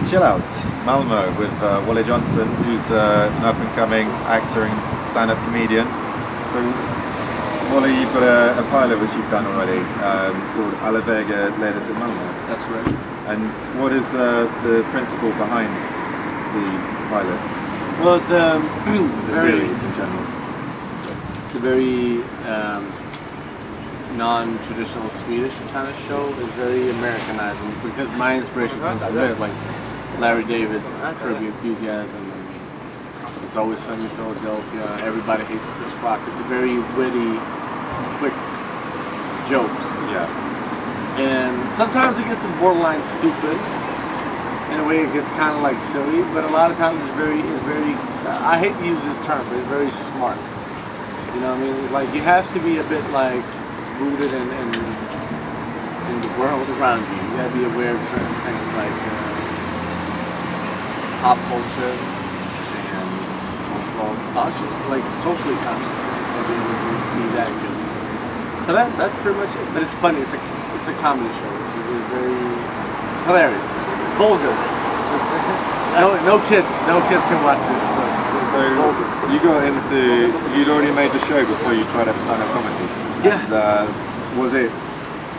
Chill Out Malmö with Wally Johnson, who's an up-and-coming actor and stand-up comedian. So, Wally, you've got a pilot which you've done already called Alla vägar leder till Malmö. That's right. And what is the principle behind the pilot? Well, it's the series in general. It's a very non-traditional Swedish kind of show. It's very Americanized, because my inspiration comes from there, like Larry David's Curb Your Enthusiasm. It's Always Sunny in Philadelphia. Everybody Hates Chris Rock. It's a very witty, quick jokes. Yeah. And sometimes it gets borderline stupid. In a way, it gets kind of like silly, but a lot of times it's very. I hate to use this term, but it's very smart. You know what I mean? It's like you have to be a bit like rooted in the world around you. You gotta be aware of certain things like pop culture and socially conscious. And be able to be that good. So that's pretty much it. But it's funny. It's a comedy show. It's very hilarious, vulgar. No kids can watch this stuff. So you got into, you'd already made the show before you tried out stand-up comedy. Yeah. And,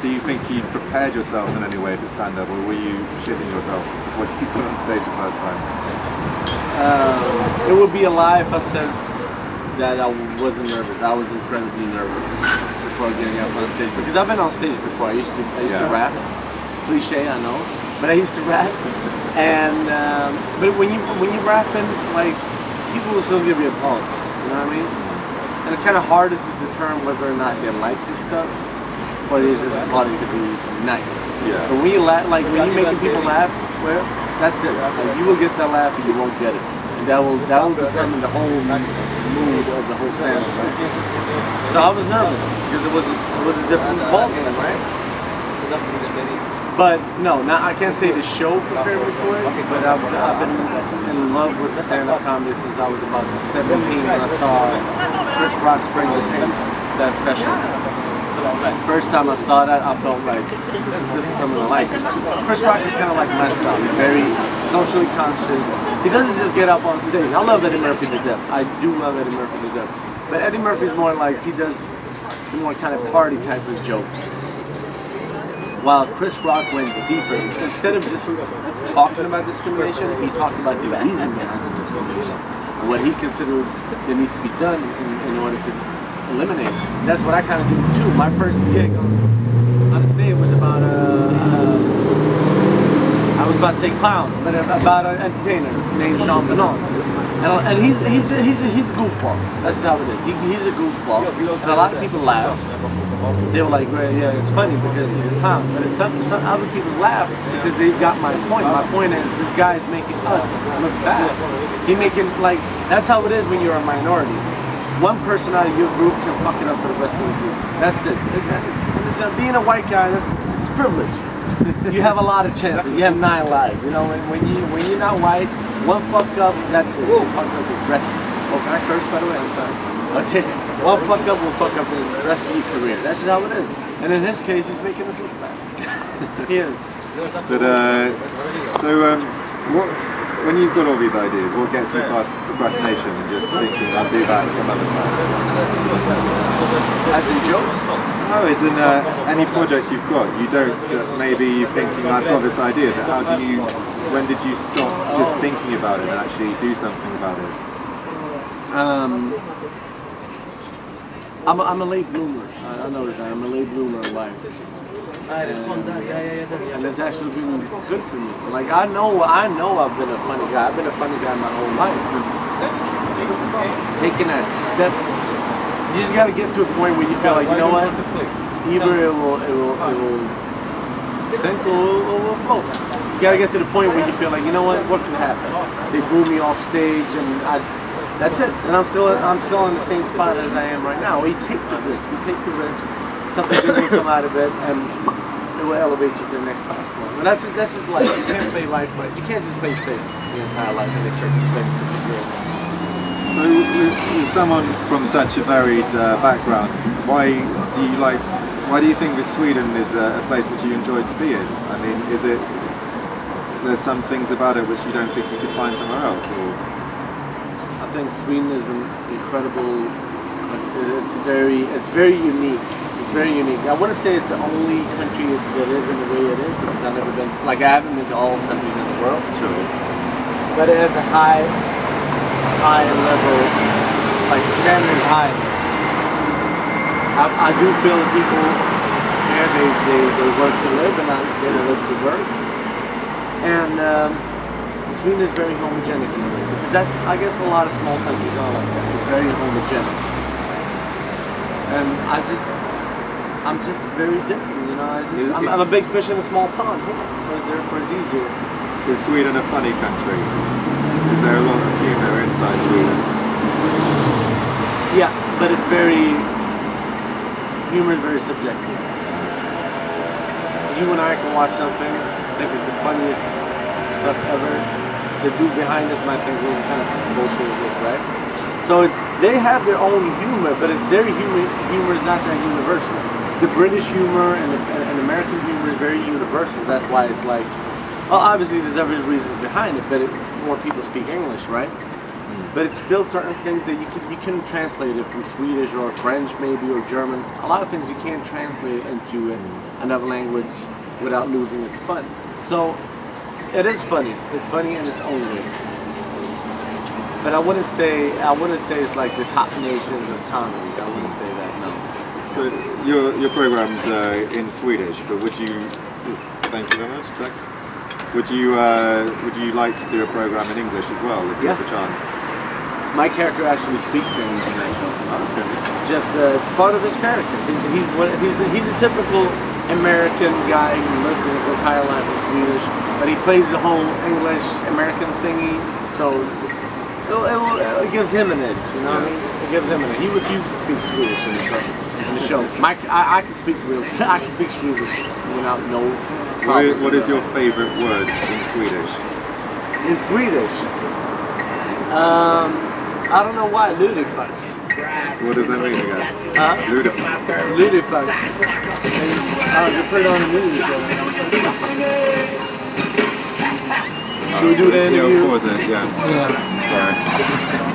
do you think you'd prepared yourself in any way for stand-up, or were you shitting yourself before you got on stage the first time? It would be a lie if I said that I wasn't nervous. I was incredibly nervous before getting up on stage, because I've been on stage before. I used to rap. Cliche, I know, but I used to rap. And but when you rapping, like, people will still give you a pulse. You know what I mean? And it's kind of hard to determine whether or not they like this stuff, or it's just wanting to be nice. Yeah. But when you like when you're making people laugh, well, that's it. Like, you will get that laugh, or you won't get it. And that will determine the whole mood of the whole stand-up. Right? So I was nervous because it was a different ball game, right? But no, I can't say the show prepared me for it, but I've been in love with stand-up comedy since I was about 17 when I saw Chris Rock's Bring the Pain, that special. First time I saw that, I felt like this is something I like. Chris Rock is kind of like messed up. He's very socially conscious. He doesn't just get up on stage. I love Eddie Murphy to death. I do love Eddie Murphy to death. But Eddie Murphy's more like, he does the more kind of party type of jokes. While Chris Rock went deeper. Instead of just talking about discrimination, he talked about the reason behind the discrimination and what he considered that needs to be done in order to eliminate it. That's what I kind of do too. My first gig on the stage was about I was about to say clown, but about an entertainer named Sean Benon. And he's a goofball. That's how it is. He's a goofball, and a lot of people laugh. They were like, well, yeah, it's funny because he's a clown. But some other people laugh because they got my point. My point is, this guy is making us look bad. He making, like, that's how it is when you're a minority. One person out of your group can fuck it up for the rest of the group. That's it. Being a white guy, it's privilege. You have a lot of chances. You have 9 lives. You know, when you're not white, one fuck up, that's it. It fucks up the rest. Oh, can I curse, by the way? I'm sorry. Okay. One fuck up will fuck up the rest of your career. That's just how it is. And in this case, he's making us look bad. He is. But when you've got all these ideas, what gets you past procrastination and just thinking, I'll do that some other time? As in jokes? No, it's in any project you've got. You don't, maybe you're thinking, I've got this idea, but when did you stop just thinking about it and actually do something about it? I'm a late bloomer. I noticed that. I'm a late bloomer in life. And it's actually been good for me. Like, I know I've been a funny guy. I've been a funny guy my whole life. Taking that step, you just gotta get to a point where you feel like, you know what? Either it will sink or it will float. You gotta get to the point where you feel like, you know what could happen? They boo me off stage and that's it. And I'm still in the same spot as I am right now. Well, you take the risk. Something good will come out of it, and it will elevate you to the next possible. And that's just life. You can't play life, but you can't just play safe the entire life and expect to play to be real. So, with someone from such a varied background, why do you think that Sweden is a place which you enjoy to be in? I mean, is it, there's some things about it which you don't think you could find somewhere else, or? I think Sweden is an incredible country. It's very unique. It's very unique. I wouldn't say it's the only country that is in the way it is, because I've never been, like I haven't been to all countries in the world. Sure. But it has a high level, like the standard is high. I do feel that people here, they work to live and they don't live to work. And Sweden is very homogenic in a way. Because that's, I guess a lot of small countries are like that. It's very homogenic. And I'm just very different, you know. I'm a big fish in a small pond, so therefore it's easier. Is Sweden a funny country? Is there a lot of humour inside Sweden? Yeah, but it's humor is very subjective. You and I can watch something, think it's the funniest stuff ever. The dude behind us might think, what kind of bullshit is this, right? So they have their own humor, but their humor is not that universal. The British humor and American humor is very universal. That's why it's like, well, obviously there's other reasons behind it, but more people speak English, right? But it's still certain things that you can translate it from Swedish or French maybe, or German. A lot of things you can't translate into another language without losing its fun. So it is funny. It's funny in its own way. But I wouldn't say it's like the top nations of comedy. I wouldn't say that, no. So your program's in Swedish, but would you? Thank you very much, Jack. Would you like to do a program in English as well if you have a chance? My character actually speaks English in that show. Okay. Just it's part of his character. He's a typical American guy who lived his entire life in Swedish, but he plays the whole English American thingy. So it gives him an edge, you know what I mean? It gives him an edge. He refuses to speak Swedish in the show. I can speak Swedish without no problem. What is your favourite word in Swedish? In Swedish? I don't know why. Ludifax. What does that mean again? Ludifax. Ludifax. You put it on the news. Should we do the interview? Yeah, of course, yeah. Sorry.